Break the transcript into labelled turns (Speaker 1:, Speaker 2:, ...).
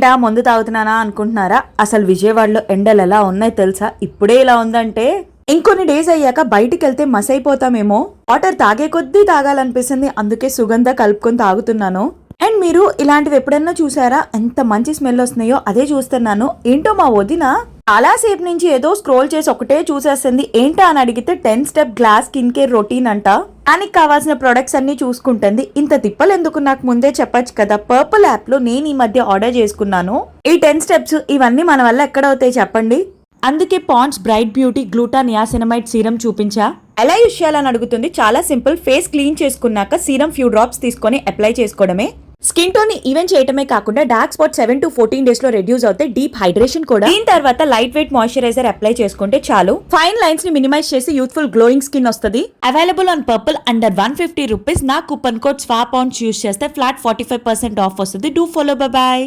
Speaker 1: ఏంటా మందు తాగుతున్నానా అనుకుంటున్నారా? అసలు విజయవాడలో ఎండలు ఎలా ఉన్నాయి తెలుసా? ఇప్పుడే ఇలా ఉందంటే ఇంకొన్ని డేస్ అయ్యాక బయటికి వెళ్తే మస్ అయిపోతామేమో. వాటర్ తాగే కొద్దీ తాగాలనిపిస్తుంది, అందుకే సుగంధ కలుపుకొని తాగుతున్నాను. అండ్ మీరు ఇలాంటివి ఎప్పుడన్నా చూసారా? ఎంత మంచి స్మెల్ వస్తున్నాయో అదే చూస్తున్నాను. ఏంటో మా వదిన చాలా సేపు నుంచి ఏదో స్క్రోల్ చేసి ఒకటే చూసేస్తుంది. ఏంటా అని అడిగితే 10 step glass skin care routine అంట. దానికి కావాల్సిన ప్రొడక్ట్స్ అన్ని చూసుకుంటుంది. ఇంత తిప్పలు ఎందుకు, నాకు ముందే చెప్పొచ్చు కదా. పర్పుల్ యాప్ లో నేను ఈ మధ్య ఆర్డర్ చేసుకున్నాను. ఈ 10 స్టెప్స్ ఇవన్నీ మన వల్ల ఎక్కడవుతాయి చెప్పండి. అందుకే Pond's bright beauty gluta niacinamide serum చూపించా. ఎలా యూస్ చేయాలని అడుగుతుంది. చాలా సింపుల్. ఫేస్ క్లీన్ చేసుకున్నాక సీరం ఫ్యూ డ్రాప్స్ తీసుకొని అప్లై చేసుకోవడమే. స్కిన్ టోన్ ని ఈవెన్ చేయటమే కాకుండా డార్క్ స్పాట్ 7 to 14 డేస్ లో రెడ్యూస్ అవుతాయి. డీప్ హైడ్రేషన్ కూడా. దీని తర్వాత లైట్ వెయిట్ మాయిశ్చరైజర్ అప్లై చేసుకుంటే చాలు. ఫైన్ లైన్స్ ని మినిమైజ్ చేసి యూత్ఫుల్ గ్లోయింగ్ స్కిన్ వస్తుంది. Available on Purplle under 150 rupees. నా కూపన్ కోడ్ SWAPONS యూస్ చేస్తే ఫ్లాట్ 45% ఆఫ్ వస్తుంది. Do follow. Bye bye.